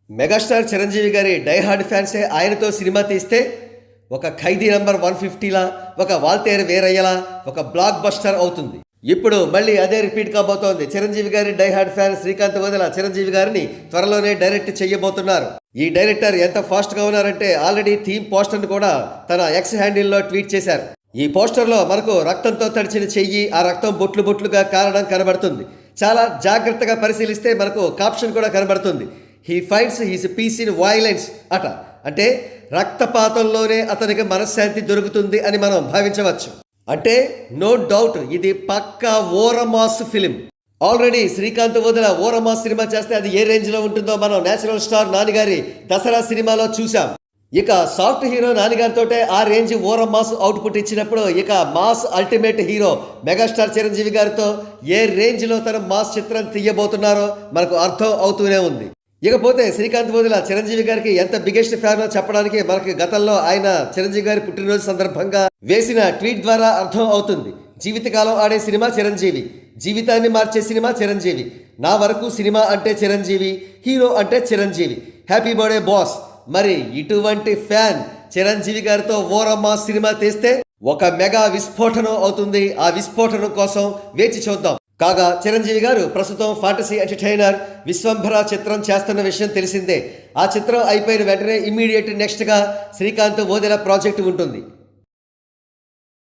Megastar Chiranjeevi గారి die-hard ఫ్యాన్సే ఆయనతో cinema తీస్తే ఒక ఖైదీ నంబర్ 150లా, ఒక వాల్తేరు వీరయ్యలా ఒక బ్లాక్ బస్టర్ అవుతుంది. ఇప్పుడు మళ్ళీ అదే రిపీట్ కాబోతోంది. చిరంజీవి గారి డైహార్డ్ ఫ్యాన్ శ్రీకాంత్ వదిల చిరంజీవి గారిని త్వరలోనే డైరెక్ట్ చేయబోతున్నారు. ఈ డైరెక్టర్ ఎంత ఫాస్ట్గా ఉన్నారంటే ఆల్రెడీ థీమ్ పోస్టర్ను కూడా తన ఎక్స్ హ్యాండిల్లో ట్వీట్ చేశారు. ఈ పోస్టర్లో మనకు రక్తంతో తడిచిన చెయ్యి, ఆ రక్తం బొట్లు బొట్లుగా కారడం కనబడుతుంది. చాలా జాగ్రత్తగా పరిశీలిస్తే మనకు కాప్షన్ కూడా కనబడుతుంది. He fights his piece in violence అట. అంటే రక్తపాతంలోనే అతనికి మనశ్శాంతి దొరుకుతుంది అని మనం భావించవచ్చు. అంటే నో డౌట్ ఇది పక్కా ఓరమాస్ ఫిలిం. ఆల్రెడీ శ్రీకాంత్ వదిల ఓరమాస్ సినిమా చేస్తే అది ఏ రేంజ్లో ఉంటుందో మనం నేచురల్ స్టార్ నానిగారి దసరా సినిమాలో చూసాం. ఇక సాఫ్ట్ హీరో నానిగారితోటే ఆ రేంజ్ ఓరమాస్ అవుట్పుట్ ఇచ్చినప్పుడు ఇక mass ultimate hero megastar Chiranjeevi గారితో ఏ రేంజ్లో తన మాస్ చిత్రం తీయబోతున్నారో మనకు అర్థం అవుతూనే ఉంది. ఇకపోతే శ్రీకాంత్ వదిల చిరంజీవి గారికి ఎంత బిగ్గెస్ట్ ఫ్యానో చెప్పడానికి మనకి గతంలో ఆయన చిరంజీవి గారి పుట్టినరోజు సందర్భంగా వేసిన ట్వీట్ ద్వారా అర్థం అవుతుంది. జీవితకాలం ఆడే సినిమా చిరంజీవి, జీవితాన్ని మార్చే సినిమా చిరంజీవి, నా వరకు సినిమా అంటే చిరంజీవి, హీరో అంటే చిరంజీవి, హ్యాపీ బర్త్డే బాస్. మరి ఇటువంటి ఫ్యాన్ చిరంజీవి గారితో ఓరమ్మా సినిమా తీస్తే ఒక మెగా విస్ఫోటనం అవుతుంది. ఆ విస్ఫోటనం కోసం వేచి చూద్దాం. కాగా చిరంజీవి గారు ప్రస్తుతం ఫాంటసీ ఎంటర్టైనర్ విశ్వంభర చిత్రం చేస్తున్న విషయం తెలిసిందే. ఆ చిత్రం అయిపోయిన వెంటనే ఇమ్మీడియట్ నెక్స్ట్గా శ్రీకాంత్ వదిల ప్రాజెక్టు ఉంటుంది.